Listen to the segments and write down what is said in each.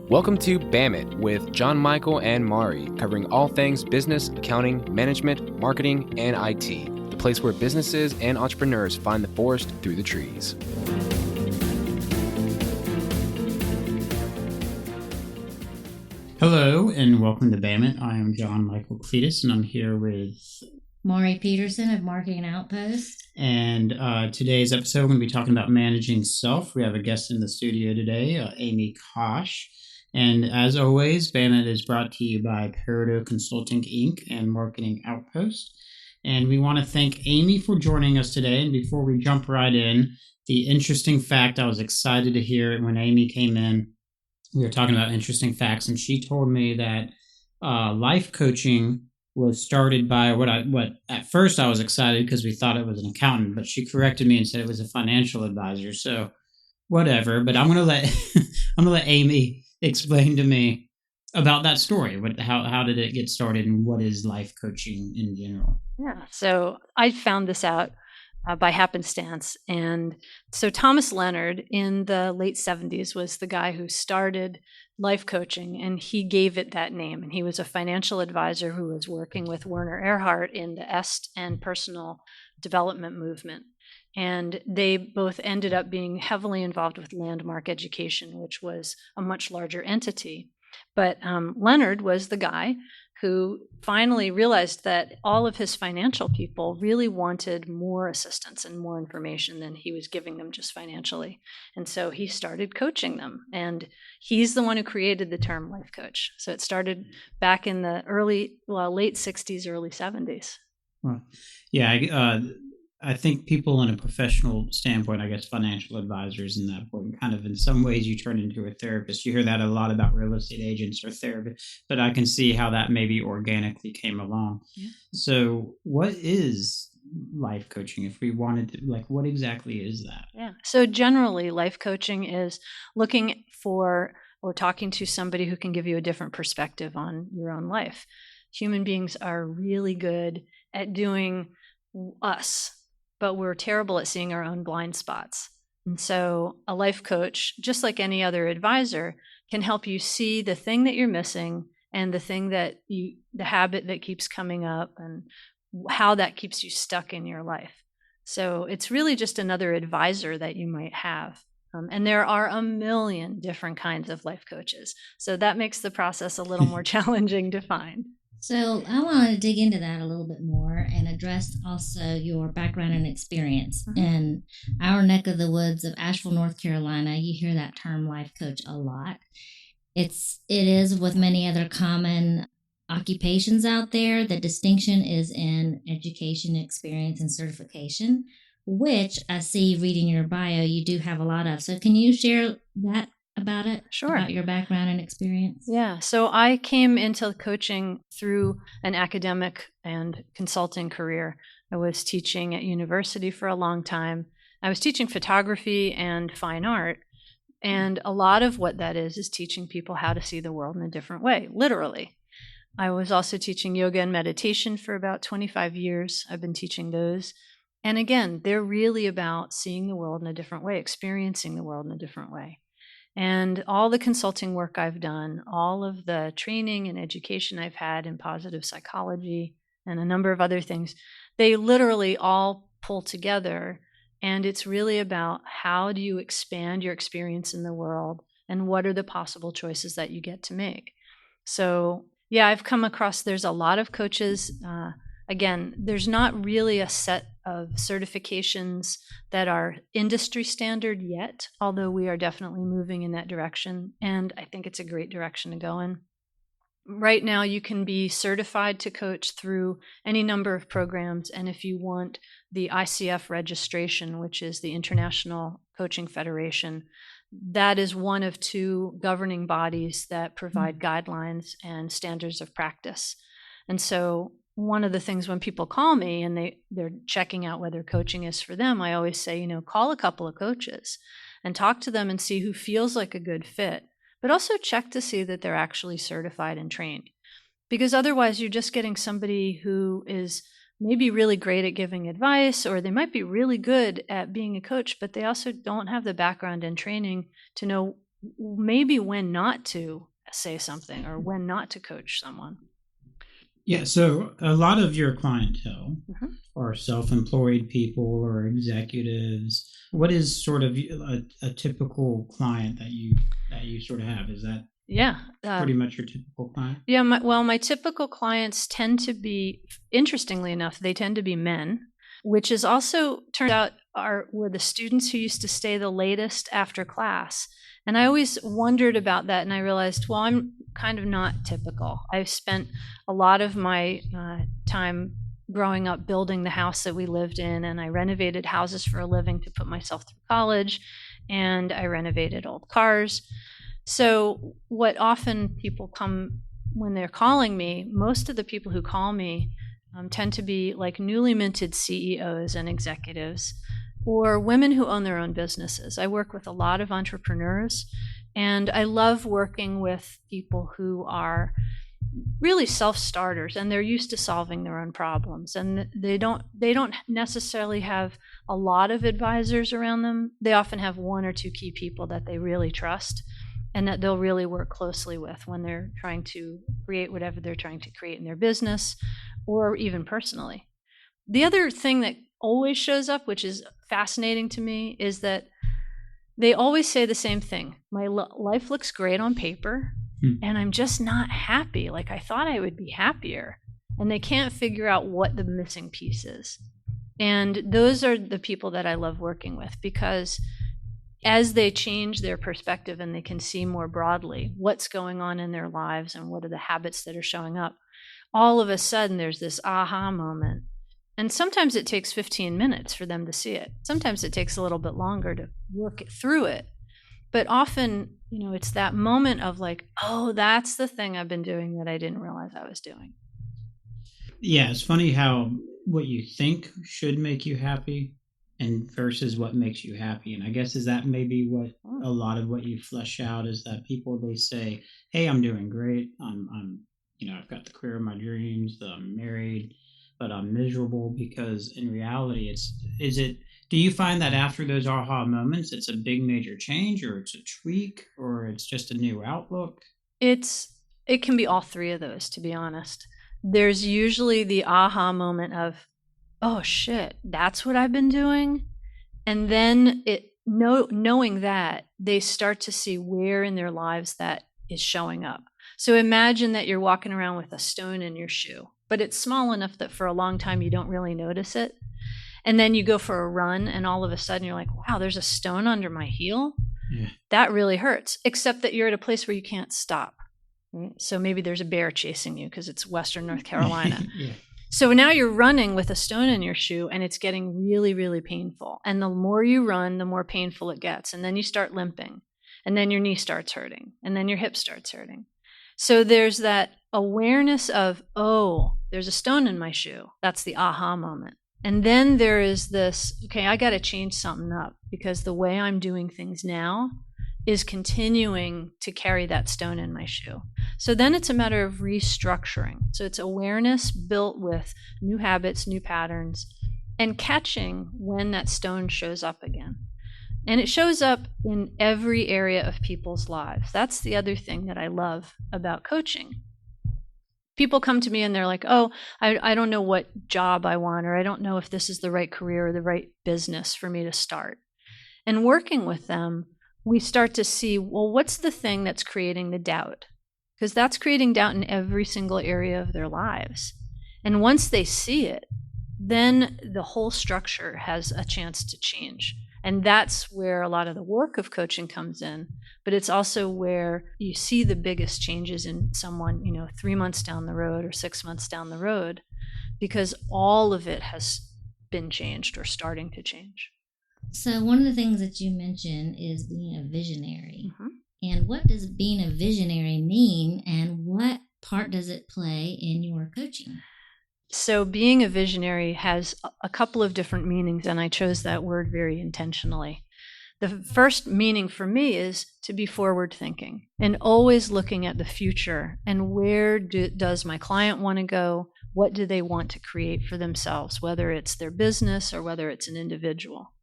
Welcome to BAM It with John Michael and Mari, covering all things business, accounting, management, marketing, and IT, the place where businesses and entrepreneurs find the forest through the trees. Hello, and welcome to BAM It. I am John Michael Cletus, and I'm here with Mari Peterson of Marketing Outpost. And today's episode, we're going to be talking about managing self. We have a guest in the studio today, Amy Kosh. And as always, BAM It is brought to you by Peridot Consulting, Inc. and Marketing Outpost. And we want to thank Amy for joining us today. And before we jump right in, the interesting fact, I was excited to hear it when Amy came in. We were talking about interesting facts, and she told me that life coaching was started by what at first I was excited because we thought it was an accountant, but she corrected me and said it was a financial advisor. So whatever, but I'm gonna let Amy explain to me about that story. How did it get started, and what is life coaching in general? Yeah, so I found this out by happenstance. And so Thomas Leonard in the late 70s was the guy who started life coaching, and he gave it that name. And he was a financial advisor who was working with Werner Erhard in the EST and personal development movement. And they both ended up being heavily involved with Landmark Education, which was a much larger entity. But Leonard was the guy who finally realized that all of his financial people really wanted more assistance and more information than he was giving them just financially. And so he started coaching them. And he's the one who created the term life coach. So it started back in the late 60s, early 70s. Well, yeah, I think people in a professional standpoint, I guess financial advisors in that point, kind of in some ways you turn into a therapist. You hear that a lot about real estate agents or therapists, but I can see how that maybe organically came along. Yeah. So what is life coaching? If we wanted to, what exactly is that? Yeah. So generally life coaching is looking for or talking to somebody who can give you a different perspective on your own life. Human beings are really good at doing us, but we're terrible at seeing our own blind spots. And so a life coach, just like any other advisor, can help you see the thing that you're missing and the habit that keeps coming up and how that keeps you stuck in your life. So it's really just another advisor that you might have. And there are a million different kinds of life coaches. So that makes the process a little more challenging to find. So I want to dig into that a little bit more and address also your background and experience. Mm-hmm. In our neck of the woods of Asheville, North Carolina, you hear that term life coach a lot. It is with many other common occupations out there. The distinction is in education, experience, and certification, which I see reading your bio, you do have a lot of. So can you share that about it? Sure. About your background and experience? Yeah. So I came into coaching through an academic and consulting career. I was teaching at university for a long time. I was teaching photography and fine art. And a lot of what that is teaching people how to see the world in a different way, literally. I was also teaching yoga and meditation for about 25 years. I've been teaching those. And again, they're really about seeing the world in a different way, experiencing the world in a different way. And all the consulting work I've done, all of the training and education I've had in positive psychology and a number of other things, they literally all pull together. And it's really about how do you expand your experience in the world and what are the possible choices that you get to make. So yeah, I've come across, there's a lot of coaches. Again, there's not really a set of certifications that are industry standard yet, although we are definitely moving in that direction. And I think it's a great direction to go in. Right now, you can be certified to coach through any number of programs. And if you want the ICF registration, which is the International Coaching Federation, that is one of two governing bodies that provide guidelines and standards of practice. And so one of the things when people call me and they're checking out whether coaching is for them, I always say, call a couple of coaches and talk to them and see who feels like a good fit, but also check to see that they're actually certified and trained. Because otherwise you're just getting somebody who is maybe really great at giving advice, or they might be really good at being a coach, but they also don't have the background and training to know maybe when not to say something or when not to coach someone. Yeah, so a lot of your clientele Mhm. are self-employed people or executives. What is sort of a typical client that you sort of have? Is that Yeah. pretty much your typical client? Yeah, my typical clients tend to be, interestingly enough, they tend to be men, which is also turned out were the students who used to stay the latest after class. And I always wondered about that, and I realized, well, I'm kind of not typical. I've spent a lot of my time growing up building the house that we lived in, and I renovated houses for a living to put myself through college, and I renovated old cars. So, what often people come when they're calling me, most of the people who call me tend to be like newly minted CEOs and executives or women who own their own businesses. I work with a lot of entrepreneurs, and I love working with people who are really self-starters and they're used to solving their own problems, and they don't necessarily have a lot of advisors around them. They often have one or two key people that they really trust and that they'll really work closely with when they're trying to create whatever they're trying to create in their business or even personally. The other thing that always shows up, which is fascinating to me, is that they always say the same thing. My life looks great on paper, and I'm just not happy. Like I thought I would be happier. And they can't figure out what the missing piece is. And those are the people that I love working with, because as they change their perspective and they can see more broadly what's going on in their lives and what are the habits that are showing up, all of a sudden there's this aha moment. And sometimes it takes 15 minutes for them to see it. Sometimes it takes a little bit longer to work through it. But often, it's that moment of like, oh, that's the thing I've been doing that I didn't realize I was doing. Yeah, it's funny how what you think should make you happy and versus what makes you happy. And I guess is that maybe what a lot of what you flesh out is that people, they say, hey, I'm doing great. I'm I've got the career of my dreams, I'm married, but I'm miserable, because in reality, do you find that after those aha moments, it's a big major change, or it's a tweak, or it's just a new outlook? It can be all three of those, to be honest. There's usually the aha moment of, oh shit, that's what I've been doing. And then knowing that, they start to see where in their lives that is showing up. So imagine that you're walking around with a stone in your shoe, but it's small enough that for a long time you don't really notice it. And then you go for a run and all of a sudden you're like, wow, there's a stone under my heel. Yeah. That really hurts, except that you're at a place where you can't stop. Right? So maybe there's a bear chasing you because it's Western North Carolina. Yeah. So now you're running with a stone in your shoe and it's getting really, really painful. And the more you run, the more painful it gets. And then you start limping, and then your knee starts hurting, and then your hip starts hurting. So there's that awareness of, oh, there's a stone in my shoe. That's the aha moment. And then there is this, okay, I got to change something up, because the way I'm doing things now is continuing to carry that stone in my shoe. So then it's a matter of restructuring. So it's awareness built with new habits, new patterns, and catching when that stone shows up again. And it shows up in every area of people's lives. That's the other thing that I love about coaching. People come to me and they're like, oh, I don't know what job I want, or I don't know if this is the right career or the right business for me to start. And working with them, we start to see, well, what's the thing that's creating the doubt? Because that's creating doubt in every single area of their lives. And once they see it, then the whole structure has a chance to change. And that's where a lot of the work of coaching comes in. But it's also where you see the biggest changes in someone, 3 months down the road or 6 months down the road, because all of it has been changed or starting to change. So one of the things that you mentioned is being a visionary. Mm-hmm. And what does being a visionary mean, and what part does it play in your coaching? So being a visionary has a couple of different meanings, and I chose that word very intentionally. The first meaning for me is to be forward thinking and always looking at the future and where does my client want to go? What do they want to create for themselves, whether it's their business or whether it's an individual?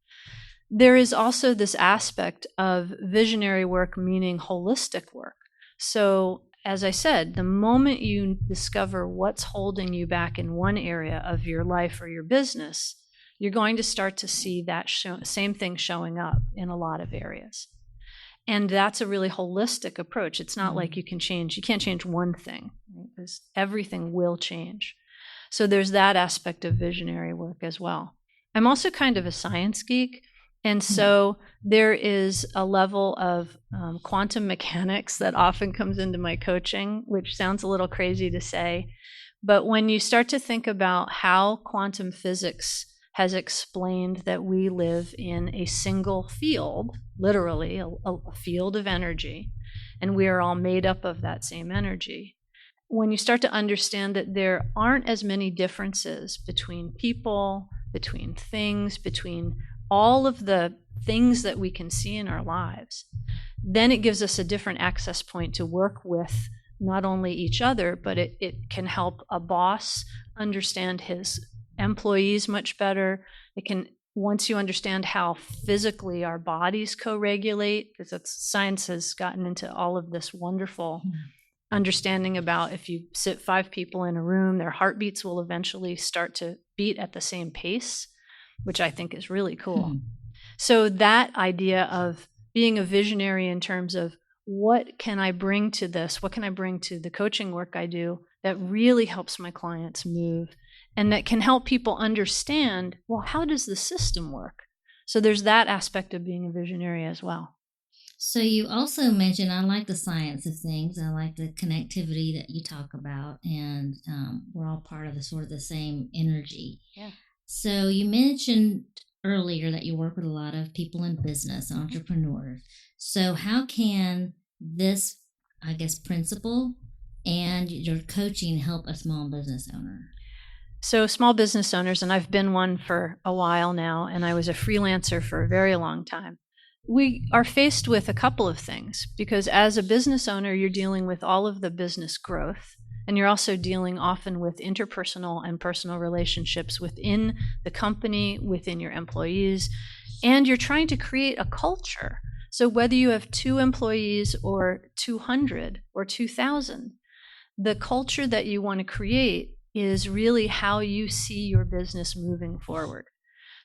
there is also this aspect of visionary work, meaning holistic work. So, as I said, the moment you discover what's holding you back in one area of your life or your business, you're going to start to see that same thing showing up in a lot of areas. And that's a really holistic approach. It's not like you can't change one thing, right? Because everything will change. So there's that aspect of visionary work as well. I'm also kind of a science geek. And so there is a level of quantum mechanics that often comes into my coaching, which sounds a little crazy to say. But when you start to think about how quantum physics has explained that we live in a single field, literally a field of energy, and we are all made up of that same energy. When you start to understand that there aren't as many differences between people, between things, between all of the things that we can see in our lives, then it gives us a different access point to work with not only each other, but it can help a boss understand his employees much better. It can, once you understand how physically our bodies co-regulate, because science has gotten into all of this wonderful understanding about if you sit 5 people in a room, their heartbeats will eventually start to beat at the same pace, which I think is really cool. So that idea of being a visionary in terms of what can I bring to this? What can I bring to the coaching work I do that really helps my clients move and that can help people understand, well, how does the system work? So there's that aspect of being a visionary as well. So you also mentioned, I like the science of things. I like the connectivity that you talk about, and we're all part of the same energy. Yeah. So you mentioned earlier that you work with a lot of people in business, entrepreneurs. So how can this, I guess, principle and your coaching help a small business owner? So small business owners, and I've been one for a while now, and I was a freelancer for a very long time. We are faced with a couple of things, because as a business owner, you're dealing with all of the business growth, and you're also dealing often with interpersonal and personal relationships within the company, within your employees, and you're trying to create a culture. So whether you have 2 employees or 200 or 2,000, the culture that you want to create is really how you see your business moving forward.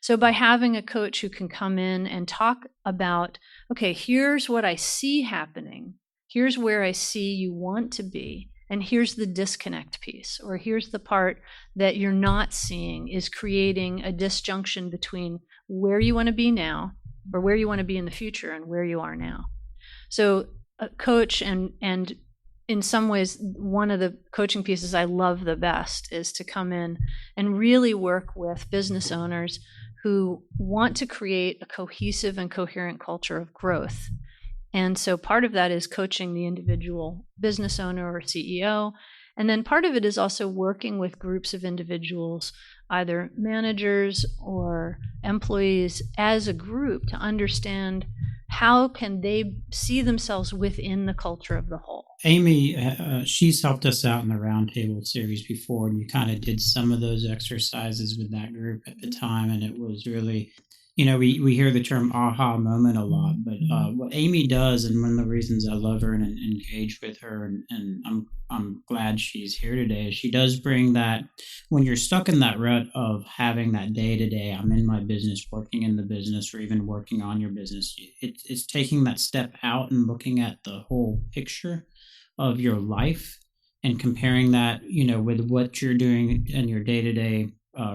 So by having a coach who can come in and talk about, okay, here's what I see happening, here's where I see you want to be, and here's the disconnect piece, or here's the part that you're not seeing is creating a disjunction between where you want to be now, or where you want to be in the future, and where you are now. So a coach, and in some ways, one of the coaching pieces I love the best is to come in and really work with business owners who want to create a cohesive and coherent culture of growth. And so part of that is coaching the individual business owner or CEO. And then part of it is also working with groups of individuals, either managers or employees, as a group to understand how can they see themselves within the culture of the whole. Amy, she's helped us out in the Roundtable series before, and you kind of did some of those exercises with that group at the time, and it was really, we hear the term aha moment a lot, but what Amy does, and one of the reasons I love her and engage with her, and I'm glad she's here today, is she does bring that, when you're stuck in that rut of having that day-to-day, I'm in my business, working in the business, or even working on your business, it's taking that step out and looking at the whole picture of your life and comparing that, with what you're doing in your day-to-day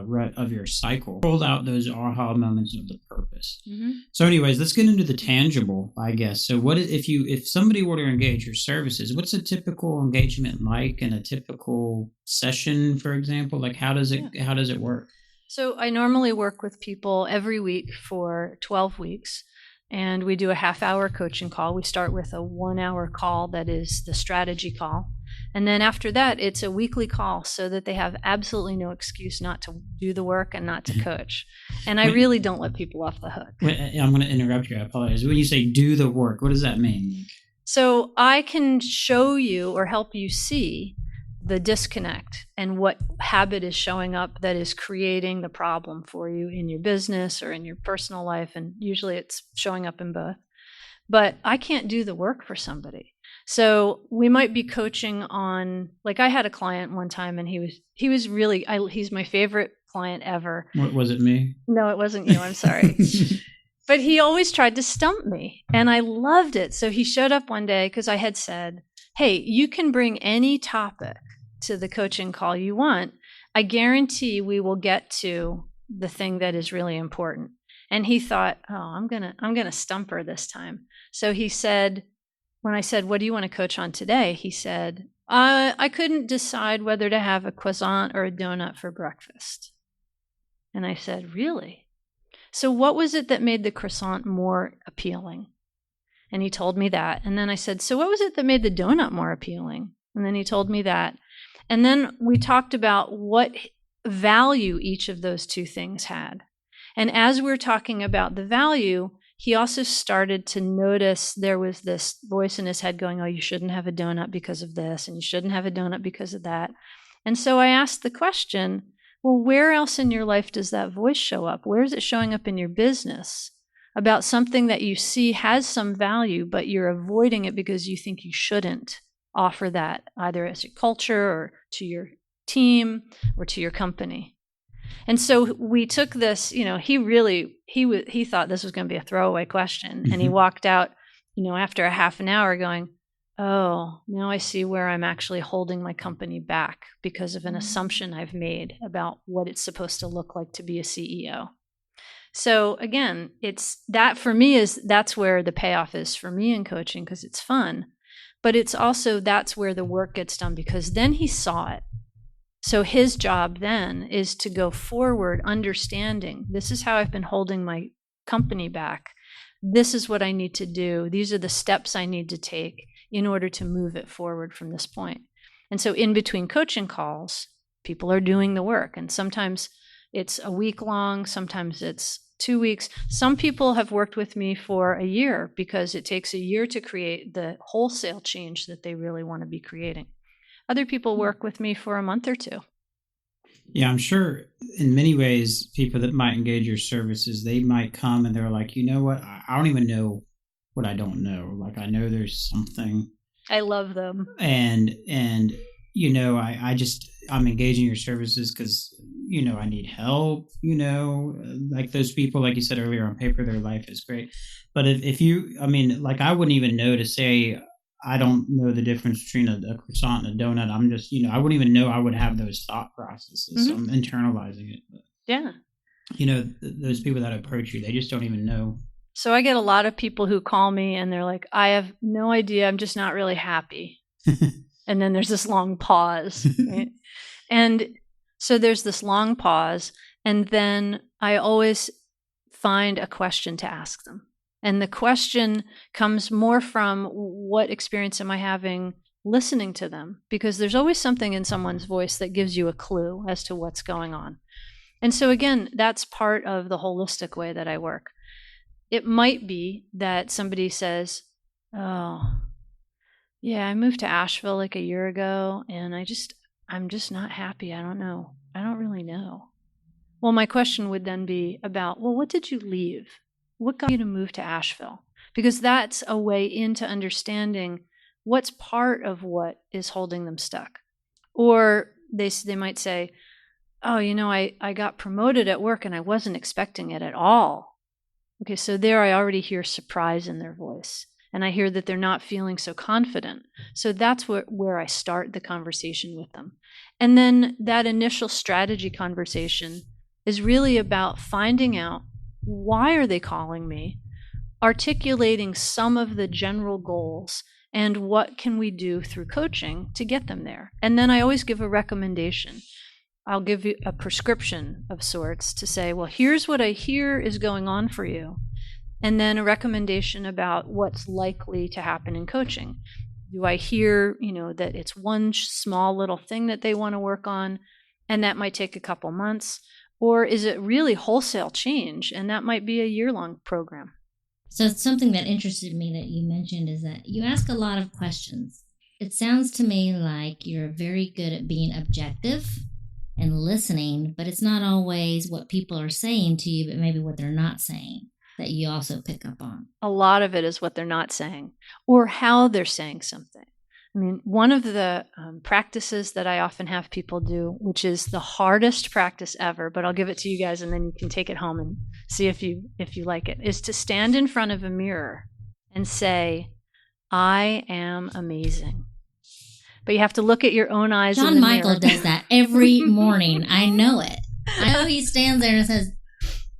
rut of your cycle. Rolled out those aha moments of the purpose. Mm-hmm. So anyways, let's get into the tangible, I guess. So if somebody were to engage your services, what's a typical engagement like, and a typical session, for example? Like how does it work? So I normally work with people every week for 12 weeks. And we do a half-hour coaching call. We start with a 1-hour call that is the strategy call. And then after that, it's a weekly call so that they have absolutely no excuse not to do the work and not to coach. And I really don't let people off the hook. I'm going to interrupt you. I apologize. When you say do the work, what does that mean? So I can show you or help you see the disconnect and what habit is showing up that is creating the problem for you in your business or in your personal life. And usually it's showing up in both. But I can't do the work for somebody. So we might be coaching on, like I had a client one time and he was really, he's my favorite client ever. What, was it me? No, it wasn't you. I'm sorry. But he always tried to stump me and I loved it. So he showed up one day because I had said, hey, you can bring any topic to the coaching call you want. I guarantee we will get to the thing that is really important. And he thought, oh, I'm gonna stump her this time. So he said, when I said, what do you want to coach on today? He said, I couldn't decide whether to have a croissant or a donut for breakfast. And I said, really? So what was it that made the croissant more appealing? And he told me that. And then I said, so what was it that made the donut more appealing? And then he told me that. And then we talked about what value each of those two things had. And as we're talking about the value, he also started to notice there was this voice in his head going, oh, you shouldn't have a donut because of this, and you shouldn't have a donut because of that. And so I asked the question, well, where else in your life does that voice show up? Where is it showing up in your business about something that you see has some value, but you're avoiding it because you think you shouldn't offer that either as a culture or to your team or to your company? And so we took this, he thought this was going to be a throwaway question. And he walked out, after a half an hour going, oh, now I see where I'm actually holding my company back because of an assumption I've made about what it's supposed to look like to be a CEO. So again, it's that for me that's where the payoff is for me in coaching because it's fun, but it's also that's where the work gets done because then he saw it. So his job then is to go forward understanding, this is how I've been holding my company back. This is what I need to do. These are the steps I need to take in order to move it forward from this point. And so in between coaching calls, people are doing the work. And sometimes it's a week long, sometimes it's 2 weeks. Some people have worked with me for a year because it takes a year to create the wholesale change that they really want to be creating. Other people work with me for a month or two. Yeah, I'm sure in many ways, people that might engage your services, they might come and they're like, you know what? I don't even know what I don't know. Like, I know there's something. I love them. And I'm engaging your services because, I need help, like those people, like you said earlier, on paper, their life is great. But if I wouldn't even know to say, I don't know the difference between a croissant and a donut. I'm just, I wouldn't even know I would have those thought processes. Mm-hmm. So I'm internalizing it. But, yeah. Those people that approach you, they just don't even know. So I get a lot of people who call me and they're like, I have no idea. I'm just not really happy. And then there's this long pause. Right? And so there's this long pause. And then I always find a question to ask them. And the question comes more from what experience am I having listening to them? Because there's always something in someone's voice that gives you a clue as to what's going on. And so again, that's part of the holistic way that I work. It might be that somebody says, oh, yeah, I moved to Asheville like a year ago and I'm just not happy. I don't know. I don't really know. Well, my question would then be about, well, what did you leave? What got you to move to Asheville? Because that's a way into understanding what's part of what is holding them stuck. Or they might say, oh, I got promoted at work and I wasn't expecting it at all. Okay, so there I already hear surprise in their voice. And I hear that they're not feeling so confident. So that's where I start the conversation with them. And then that initial strategy conversation is really about finding out, why are they calling me? Articulating some of the general goals and what can we do through coaching to get them there. And then I always give a recommendation. I'll give you a prescription of sorts to say, well, here's what I hear is going on for you. And then a recommendation about what's likely to happen in coaching. Do I hear, that it's one small little thing that they want to work on, and that might take a couple months? Or is it really wholesale change? And that might be a year-long program. So something that interested me that you mentioned is that you ask a lot of questions. It sounds to me like you're very good at being objective and listening, but it's not always what people are saying to you, but maybe what they're not saying that you also pick up on. A lot of it is what they're not saying or how they're saying something. I mean, one of the practices that I often have people do, which is the hardest practice ever, but I'll give it to you guys and then you can take it home and see if you like it, is to stand in front of a mirror and say, "I am amazing." But you have to look at your own eyes in John the Michael mirror. does that every morning. I know it. I know he stands there and says,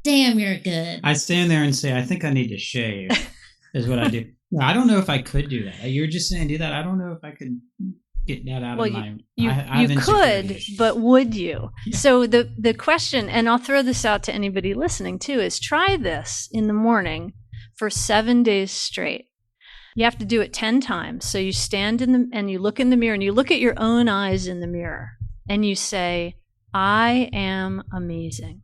"Damn, you're good." I stand there and say, I think I need to shave, is what I do. I don't know if I could do that. You're just saying do that. I don't know if I could get that out of my... You have could, insecurity issues. but would you? Yeah. So the question, and I'll throw this out to anybody listening too, is try this in the morning for 7 days straight. You have to do it 10 times. So you stand and you look in the mirror and you look at your own eyes in the mirror and you say, "I am amazing."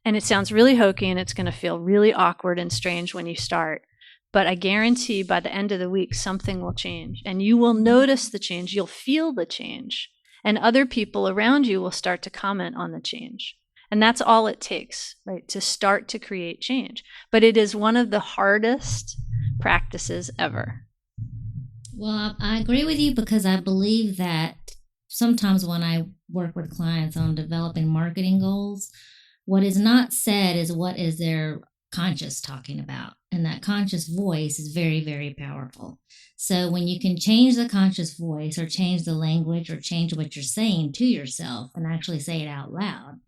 And it sounds really hokey and it's going to feel really awkward and strange when you start. But I guarantee by the end of the week, something will change and you will notice the change. You'll feel the change and other people around you will start to comment on the change. And that's all it takes, right, to start to create change. But it is one of the hardest practices ever. Well, I agree with you because I believe that sometimes when I work with clients on developing marketing goals, what is not said is what is their conscious talking about. And that conscious voice is very, very powerful. So when you can change the conscious voice or change the language or change what you're saying to yourself and actually say it out loud,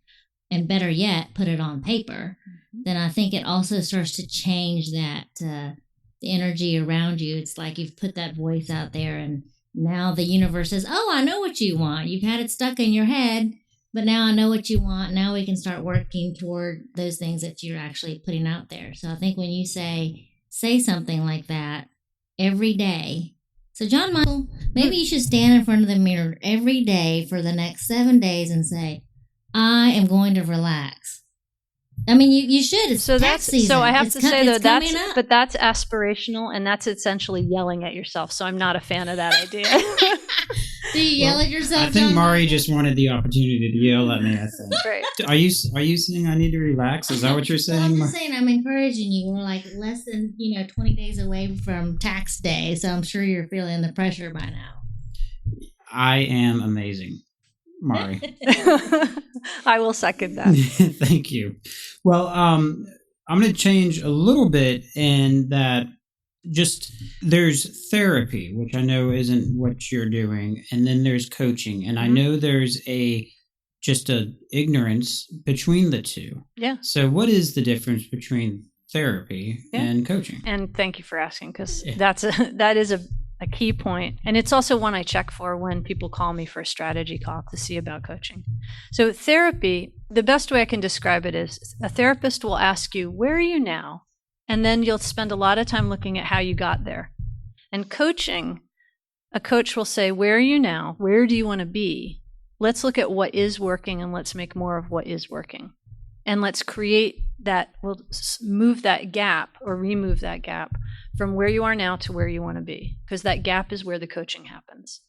and better yet, put it on paper, then I think it also starts to change that the energy around you. It's like you've put that voice out there and now the universe says, "Oh, I know what you want. You've had it stuck in your head, but now I know what you want. Now we can start working toward those things that you're actually putting out there." So I think when you say something like that every day. So John Michael, maybe you should stand in front of the mirror every day for the next 7 days and say, "I am going to relax." I mean, you should. It's So tax season. So I have to say though, coming up. but that's aspirational and that's essentially yelling at yourself. So I'm not a fan of that idea. Do you yell at yourself? I think John Mari Michael? just wanted the opportunity to yell at me, I think. Right. Are you saying I need to relax? Is that what you're Well, I'm saying? just saying I'm encouraging you. We're like less than 20 days away from tax day, so I'm sure you're feeling the pressure by now. I am amazing, Mari. I will second that. Thank you. Well, I'm going to change a little bit in that just there's therapy, which I know isn't what you're doing, and then there's coaching, and I know there's just a ignorance between the two. Yeah. So what is the difference between therapy and coaching? And thank you for asking because that is a key point. And it's also one I check for when people call me for a strategy call to see about coaching. So therapy, the best way I can describe it is a therapist will ask you, "Where are you now?" And then you'll spend a lot of time looking at how you got there. And coaching, a coach will say, "Where are you now? Where do you want to be? Let's look at what is working and let's make more of what is working. And let's create that, we'll move that gap or remove that gap from where you are now to where you want to be, because that gap is where the coaching happens."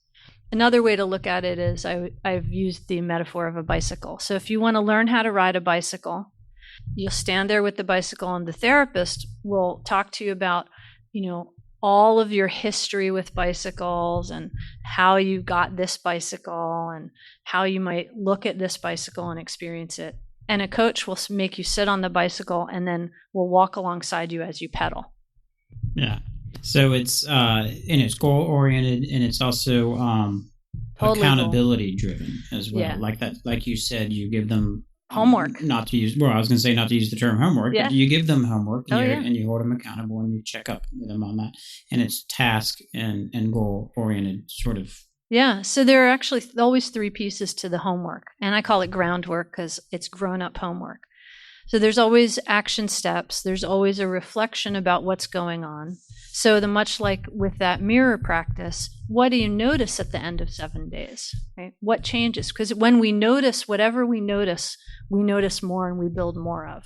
Another way to look at it is I've used the metaphor of a bicycle. So if you want to learn how to ride a bicycle, you'll stand there with the bicycle and the therapist will talk to you about, all of your history with bicycles and how you got this bicycle and how you might look at this bicycle and experience it. And a coach will make you sit on the bicycle and then will walk alongside you as you pedal. Yeah. So it's goal oriented and it's also Totally accountability driven as well. Yeah. Like that, like you said, you give them Homework. Not to use. Well, I was going to say not to use the term homework, Yeah. but you give them homework and, yeah. and you hold them accountable and you check up with them on that. And it's task and goal oriented sort of. Yeah. So there are actually always 3 pieces to the homework. And I call it groundwork because it's grown up homework. So there's always action steps. There's always a reflection about what's going on. So much like with that mirror practice, what do you notice at the end of 7 days? Right? What changes? Because when we notice whatever we notice more and we build more of.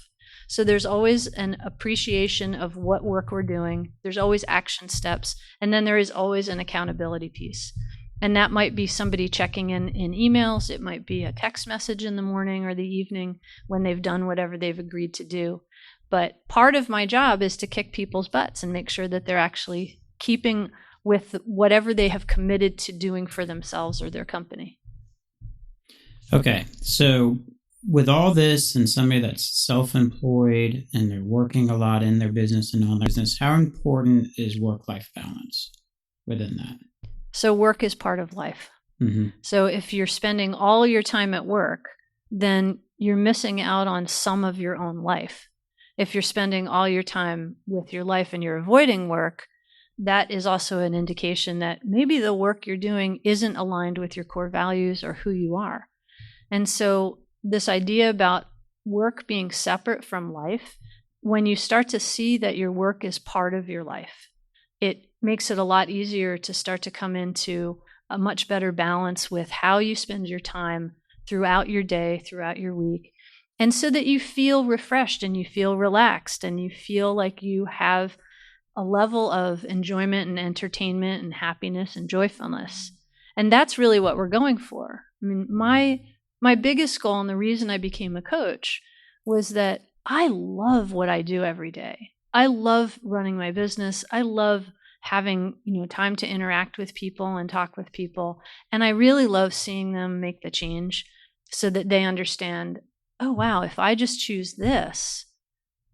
So there's always an appreciation of what work we're doing. There's always action steps. And then there is always an accountability piece. And that might be somebody checking in emails. It might be a text message in the morning or the evening when they've done whatever they've agreed to do. But part of my job is to kick people's butts and make sure that they're actually keeping with whatever they have committed to doing for themselves or their company. Okay, so with all this and somebody that's self-employed and they're working a lot in their business and on their business, how important is work-life balance within that? So work is part of life. Mm-hmm. So if you're spending all your time at work, then you're missing out on some of your own life. If you're spending all your time with your life and you're avoiding work, that is also an indication that maybe the work you're doing isn't aligned with your core values or who you are. And so this idea about work being separate from life, when you start to see that your work is part of your life, it makes it a lot easier to start to come into a much better balance with how you spend your time throughout your day, throughout your week, and so that you feel refreshed and you feel relaxed and you feel like you have a level of enjoyment and entertainment and happiness and joyfulness. And that's really what we're going for. I mean, my biggest goal and the reason I became a coach was that I love what I do every day. I love running my business. I love having, time to interact with people and talk with people. And I really love seeing them make the change so that they understand, oh, wow, if I just choose this,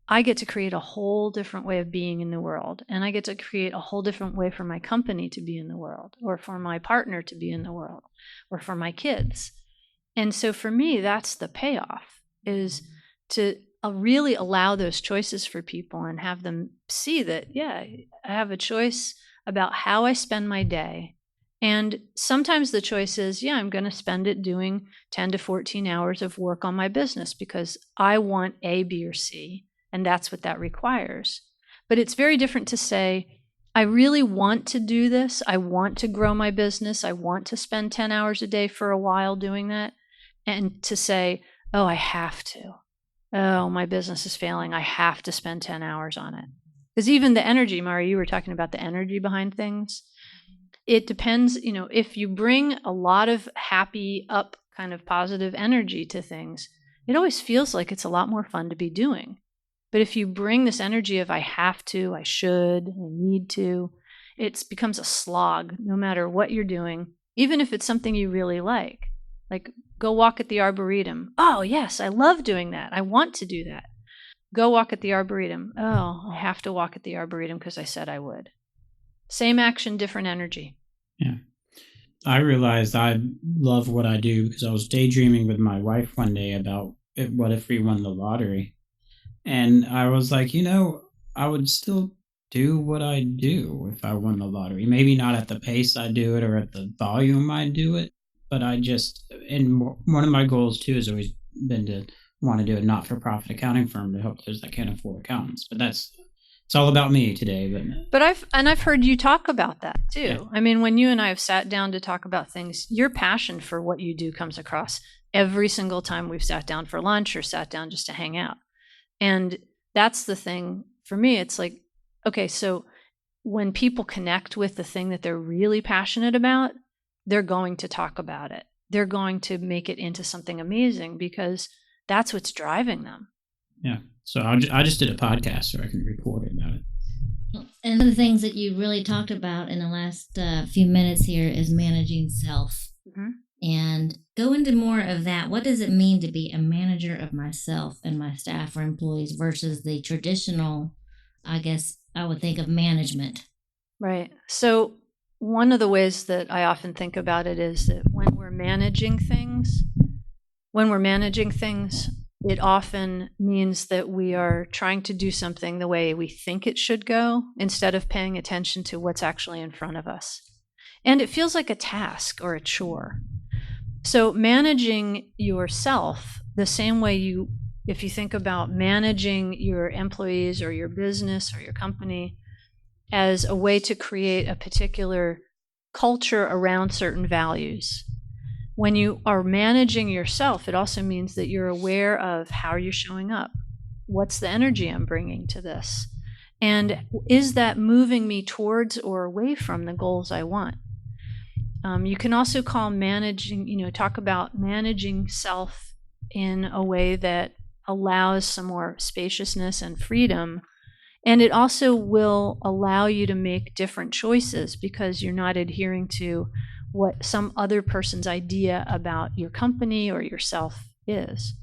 I get to create a whole different way of being in the world. And I get to create a whole different way for my company to be in the world, or for my partner to be in the world, or for my kids. And so for me, that's the payoff, is to really allow those choices for people and have them see that, yeah, I have a choice about how I spend my day. And sometimes the choice is, yeah, I'm going to spend it doing 10 to 14 hours of work on my business because I want A, B, or C. And that's what that requires. But it's very different to say, I really want to do this. I want to grow my business. I want to spend 10 hours a day for a while doing that. And to say, oh, I have to. Oh, my business is failing. I have to spend 10 hours on it. Because even the energy, Mari, you were talking about the energy behind things. It depends, if you bring a lot of happy, up, kind of positive energy to things, it always feels like it's a lot more fun to be doing. But if you bring this energy of I have to, I should, I need to, it becomes a slog no matter what you're doing, even if it's something you really like. Like, go walk at the Arboretum. Oh, yes, I love doing that. I want to do that. Go walk at the Arboretum. Oh, I have to walk at the Arboretum because I said I would. Same action, different energy. Yeah. I realized I love what I do because I was daydreaming with my wife one day about what if we won the lottery. And I was like, I would still do what I do if I won the lottery. Maybe not at the pace I do it or at the volume I do it. But and one of my goals too has always been to want to do a not-for-profit accounting firm to help those that can't afford accountants. But it's all about me today. But I've heard you talk about that too. Yeah. I mean, when you and I have sat down to talk about things, your passion for what you do comes across every single time we've sat down for lunch or sat down just to hang out. And that's the thing for me. It's like, okay, so when people connect with the thing that they're really passionate about, they're going to talk about it. They're going to make it into something amazing because that's what's driving them. Yeah. So I just did a podcast so I can report about it. And one of the things that you really talked about in the last few minutes here is managing self. Mm-hmm. And go into more of that. What does it mean to be a manager of myself and my staff or employees versus the traditional, I guess I would think of management? Right. So one of the ways that I often think about it is that when we're managing things, it often means that we are trying to do something the way we think it should go instead of paying attention to what's actually in front of us. And it feels like a task or a chore. So managing yourself the same way if you think about managing your employees or your business or your company as a way to create a particular culture around certain values. When you are managing yourself, it also means that you're aware of how you're showing up. what's the energy I'm bringing to this? And is that moving me towards or away from the goals I want? You can also talk about managing self in a way that allows some more spaciousness and freedom. And it also will allow you to make different choices because you're not adhering to what some other person's idea about your company or yourself is.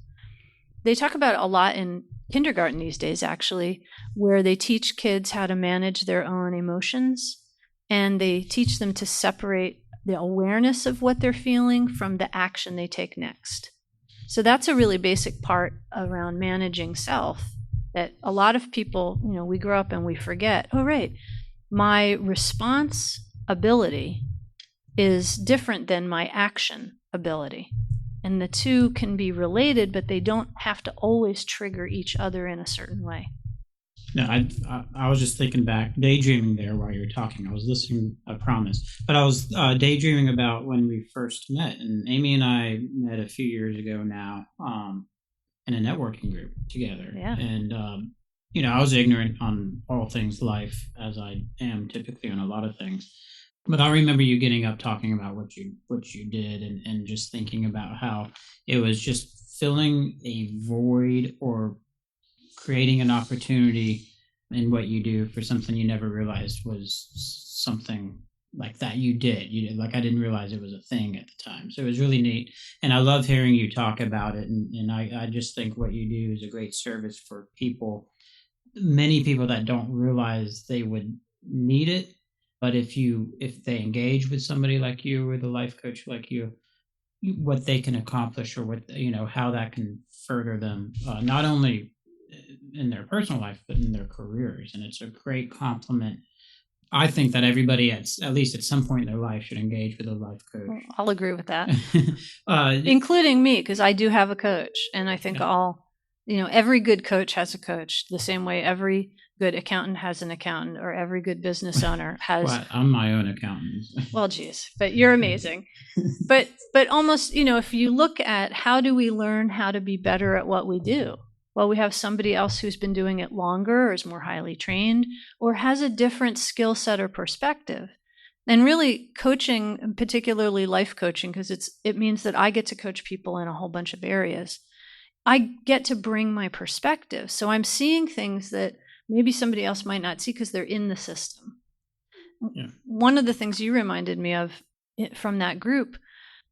They talk about it a lot in kindergarten these days, actually, where they teach kids how to manage their own emotions, and they teach them to separate the awareness of what they're feeling from the action they take next. So that's a really basic part around managing self that a lot of people, we grow up and we forget, oh, right, my response ability is different than my action ability. And the two can be related, but they don't have to always trigger each other in a certain way. No, I was just thinking back, daydreaming there while you were talking. I was listening, I promise. But I was daydreaming about when we first met. And Amy and I met a few years ago now in a networking group together. Yeah. And, I was ignorant on all things life, as I am typically on a lot of things. But I remember you getting up talking about what you did and just thinking about how it was just filling a void or creating an opportunity in what you do for something you never realized was something like that you did. I didn't realize it was a thing at the time. So it was really neat. And I love hearing you talk about it. And I just think what you do is a great service for people, many people that don't realize they would need it. But if they engage with somebody like you or the life coach like you, what they can accomplish or what, how that can further them, not only in their personal life, but in their careers. And it's a great compliment. I think that everybody at least at some point in their life should engage with a life coach. Well, I'll agree with that. Including me, because I do have a coach. And I think every good coach has a coach, the same way every good accountant has an accountant, or every good business owner has. Well, I'm my own accountant. Well, geez, but you're amazing. But almost, if you look at how do we learn how to be better at what we do? Well, we have somebody else who's been doing it longer, or is more highly trained, or has a different skill set or perspective. And really, coaching, particularly life coaching, because it means that I get to coach people in a whole bunch of areas. I get to bring my perspective. So I'm seeing things that maybe somebody else might not see because they're in the system. Yeah. One of the things you reminded me of from that group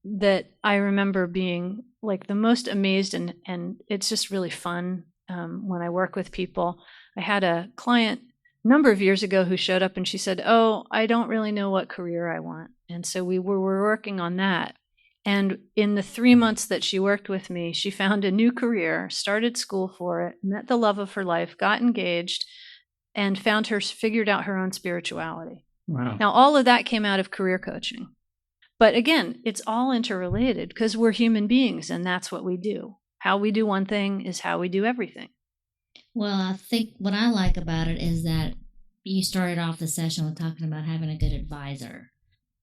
that I remember being like the most amazed, and it's just really fun when I work with people. I had a client a number of years ago who showed up and she said, oh, I don't really know what career I want. And so we were working on that. And in the 3 months that she worked with me, she found a new career, started school for it, met the love of her life, got engaged, and figured out her own spirituality. Wow. Now, all of that came out of career coaching. But again, it's all interrelated because we're human beings and that's what we do. How we do one thing is how we do everything. Well, I think what I like about it is that you started off the session with talking about having a good advisor.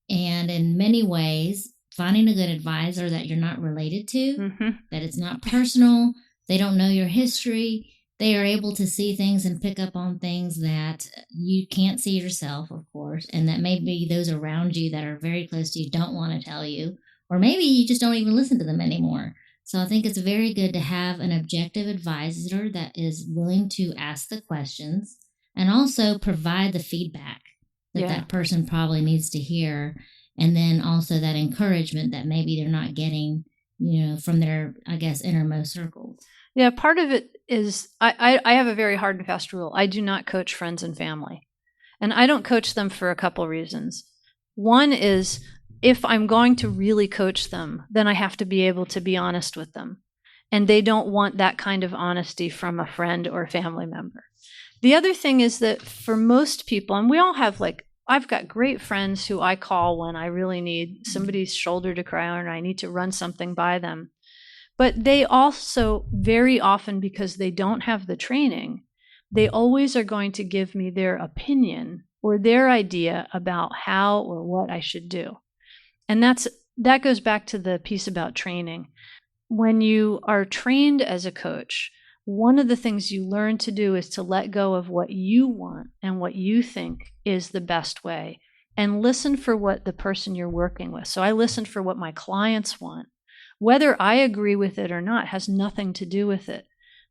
And in many ways, finding a good advisor that you're not related to, that it's not personal, they don't know your history, they are able to see things and pick up on things that you can't see yourself, of course, and that maybe those around you that are very close to you don't want to tell you, or maybe you just don't even listen to them anymore. So I think it's very good to have an objective advisor that is willing to ask the questions and also provide the feedback that that person probably needs to hear. And then also that encouragement that maybe they're not getting, from their, I guess, innermost circles. Yeah, part of it is I have a very hard and fast rule. I do not coach friends and family. And I don't coach them for a couple reasons. One is if I'm going to really coach them, then I have to be able to be honest with them. And they don't want that kind of honesty from a friend or a family member. The other thing is that for most people, and we all have I've got great friends who I call when I really need somebody's shoulder to cry on or I need to run something by them. But they also very often, because they don't have the training, they always are going to give me their opinion or their idea about how or what I should do. And that goes back to the piece about training. When you are trained as a coach, one of the things you learn to do is to let go of what you want and what you think is the best way, and listen for what the person you're working with. So I listen for what my clients want. Whether I agree with it or not has nothing to do with it.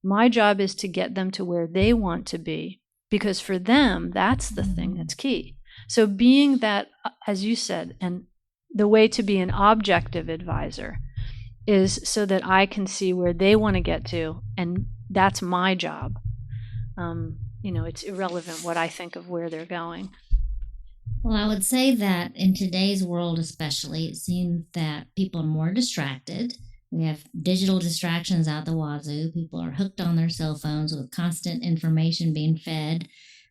My job is to get them to where they want to be, because for them, that's the thing that's key. So being that, as you said, and the way to be an objective advisor is so that I can see where they want to get to, and that's my job. It's irrelevant what I think of where they're going. Well, I would say that in today's world especially, it seems that people are more distracted. We have digital distractions out the wazoo. People are hooked on their cell phones with constant information being fed.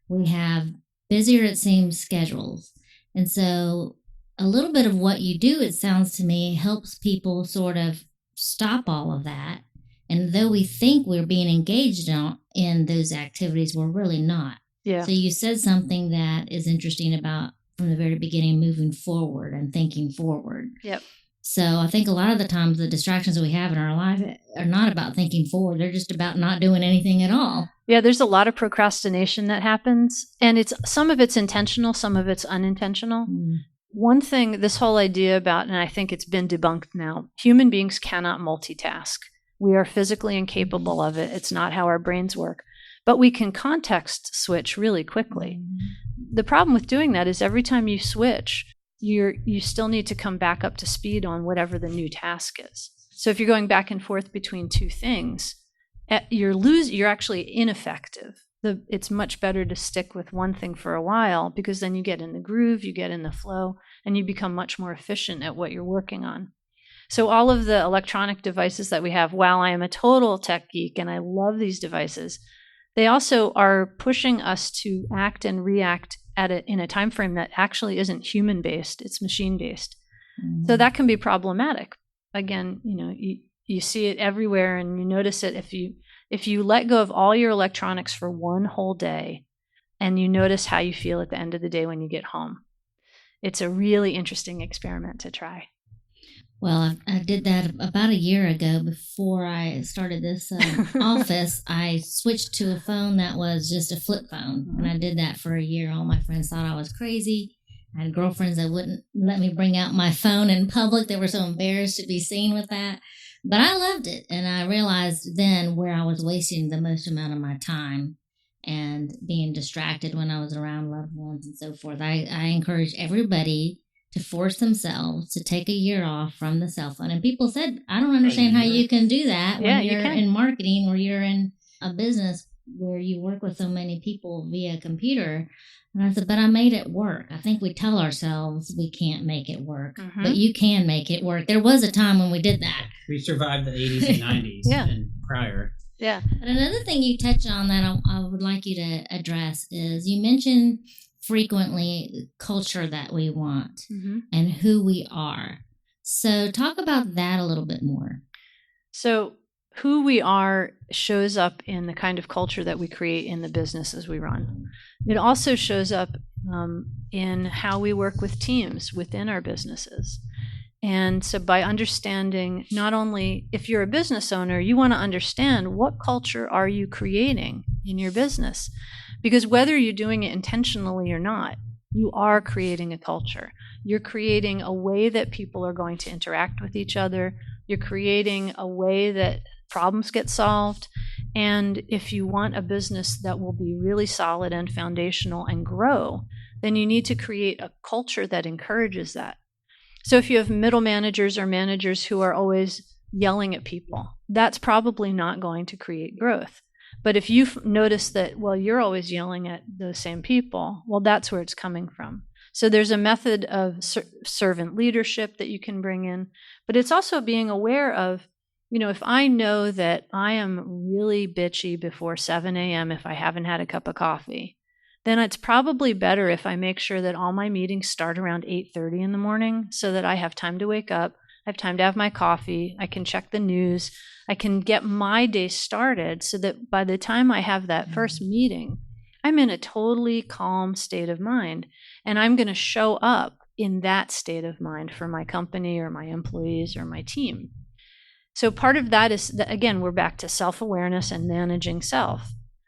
We have busier, it seems, schedules. And so a little bit of what you do, it sounds to me, helps people sort of stop all of that. And though we think we're being engaged in those activities, we're really not. Yeah. So you said something that is interesting about, from the very beginning, moving forward and thinking forward. Yep. So I think a lot of the times the distractions that we have in our life are not about thinking forward. They're just about not doing anything at all. Yeah, there's a lot of procrastination that happens, and some of it's intentional, some of it's unintentional. One thing, this whole idea about, and I think it's been debunked now, human beings cannot multitask. We are physically incapable of it. It's not how our brains work. But we can context switch really quickly. The problem with doing that is every time you switch, you still need to come back up to speed on whatever the new task is. So if you're going back and forth between two things, you're actually ineffective. It's much better to stick with one thing for a while, because then you get in the groove, you get in the flow, and you become much more efficient at what you're working on. So all of the electronic devices that we have, while I am a total tech geek and I love these devices, they also are pushing us to act and react in a time frame that actually isn't human-based, it's machine-based. So that can be problematic. Again, you see it everywhere, and you notice it if you let go of all your electronics for one whole day, and you notice how you feel at the end of the day when you get home. It's a really interesting experiment to try. Well, I did that about a year ago. Before I started this office, I switched to a phone that was just a flip phone. And I did that for a year. All my friends thought I was crazy. I had girlfriends that wouldn't let me bring out my phone in public. They were so embarrassed to be seen with that. But I loved it. And I realized then where I was wasting the most amount of my time and being distracted when I was around loved ones and so forth. I encourage everybody to force themselves to take a year off from the cell phone. And people said, I don't understand how you can do that when you're in marketing or you're in a business where you work with so many people via computer. And I said, but I made it work. I think we tell ourselves we can't make it work, but you can make it work. There was a time when we did that. We survived the 80s and 90s and prior. Yeah. But another thing you touch on that I would like you to address is you mentioned frequently culture that we want and who we are. So talk about that a little bit more. So who we are shows up in the kind of culture that we create in the businesses we run. It also shows up in how we work with teams within our businesses. And so by understanding, not only if you're a business owner, you want to understand what culture are you creating in your business. Because whether you're doing it intentionally or not, you are creating a culture. You're creating a way that people are going to interact with each other. You're creating a way that problems get solved. And if you want a business that will be really solid and foundational and grow, then you need to create a culture that encourages that. So if you have middle managers or managers who are always yelling at people, that's probably not going to create growth. But if you notice that, well, you're always yelling at those same people, well, that's where it's coming from. So there's a method of servant leadership that you can bring in, but it's also being aware of, if I know that I am really bitchy before 7 a.m. if I haven't had a cup of coffee, then it's probably better if I make sure that all my meetings start around 8:30 in the morning so that I have time to wake up, I have time to have my coffee, I can check the news, I can get my day started so that by the time I have that first meeting, I'm in a totally calm state of mind, and I'm going to show up in that state of mind for my company or my employees or my team. So part of that is, that, again, we're back to self-awareness and managing self.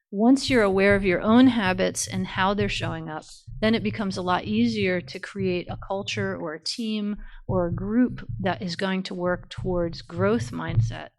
Once you're aware of your own habits and how they're showing up, then it becomes a lot easier to create a culture or a team or a group that is going to work towards growth mindset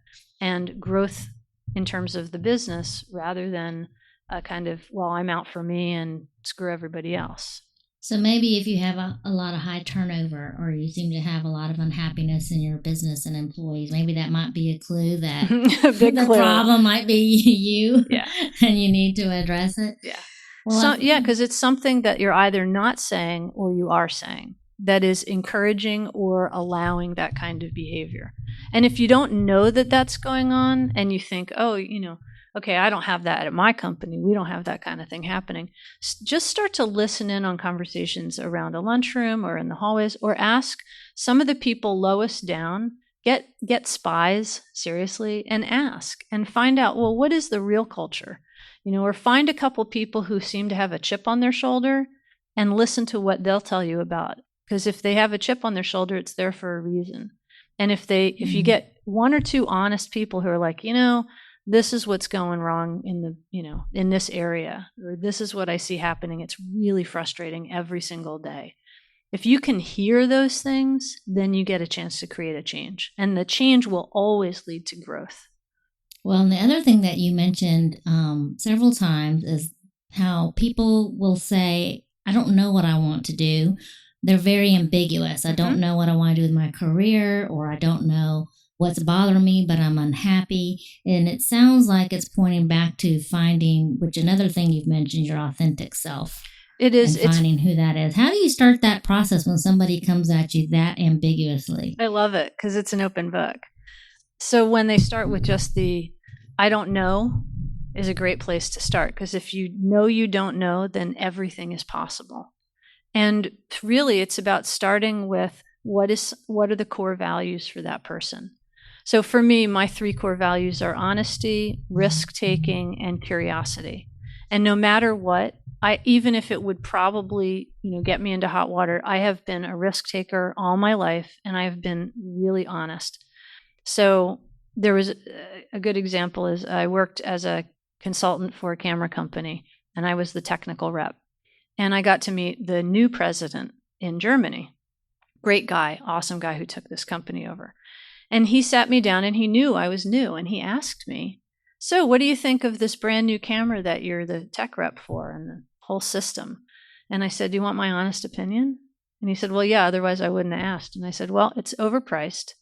and growth in terms of the business, rather than a kind of, well, I'm out for me and screw everybody else. So maybe if you have a lot of high turnover, or you seem to have a lot of unhappiness in your business and employees, maybe that might be a clue that Big the clue. problem might be you. Yeah. And you need to address it. Yeah. Well, Because it's something that you're either not saying or you are saying that is encouraging or allowing that kind of behavior. And if you don't know that that's going on, and you think, oh, okay, I don't have that at my company, we don't have that kind of thing happening, just start to listen in on conversations around a lunchroom or in the hallways, or ask some of the people lowest down, get spies seriously, and ask and find out, well, what is the real culture? Or find a couple people who seem to have a chip on their shoulder and listen to what they'll tell you about. Because if they have a chip on their shoulder, it's there for a reason. And if you get one or two honest people who are like, this is what's going wrong in this area, or this is what I see happening, it's really frustrating every single day. If you can hear those things, then you get a chance to create a change. And the change will always lead to growth. Well, and the other thing that you mentioned several times is how people will say, I don't know what I want to do. They're very ambiguous. I don't know what I want to do with my career, or I don't know what's bothering me, but I'm unhappy. And it sounds like it's pointing back to finding, which another thing you've mentioned, your authentic self. It is. And finding who that is. How do you start that process when somebody comes at you that ambiguously? I love it because it's an open book. So when they start with just the I don't know is a great place to start, because if you know you don't know, then everything is possible. And really, it's about starting with what are the core values for that person. So for me, my 3 core values are honesty, risk-taking, and curiosity. And no matter what, even if it would probably get me into hot water, I have been a risk-taker all my life, and I have been really honest. So there was a good example is I worked as a consultant for a camera company, and I was the technical rep. And I got to meet the new president in Germany. Great guy, awesome guy who took this company over. And he sat me down, and he knew I was new, and he asked me, so what do you think of this brand new camera that you're the tech rep for and the whole system? And I said, do you want my honest opinion? And he said, well, yeah, otherwise I wouldn't have asked. And I said, well, it's overpriced.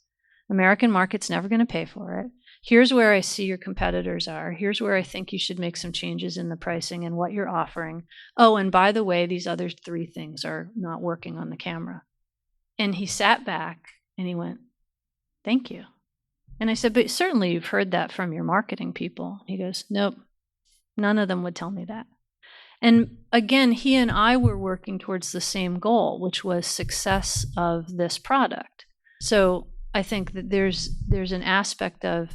American market's never going to pay for it. Here's where I see your competitors are. Here's where I think you should make some changes in the pricing and what you're offering. Oh, and by the way, these other 3 things are not working on the camera. And he sat back and he went, thank you. And I said, but certainly you've heard that from your marketing people. He goes, nope, none of them would tell me that. And again, he and I were working towards the same goal, which was success of this product. So I think that there's an aspect of,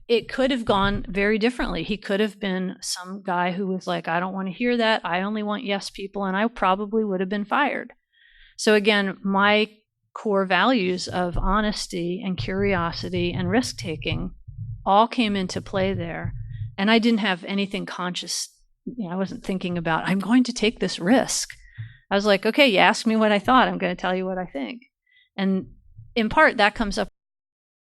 it could have gone very differently. He could have been some guy who was like, I don't want to hear that. I only want yes people. And I probably would have been fired. So again, my core values of honesty and curiosity and risk-taking all came into play there. And I didn't have anything conscious. I wasn't thinking about, I'm going to take this risk. I was like, okay, you asked me what I thought. I'm going to tell you what I think. And in part, that comes up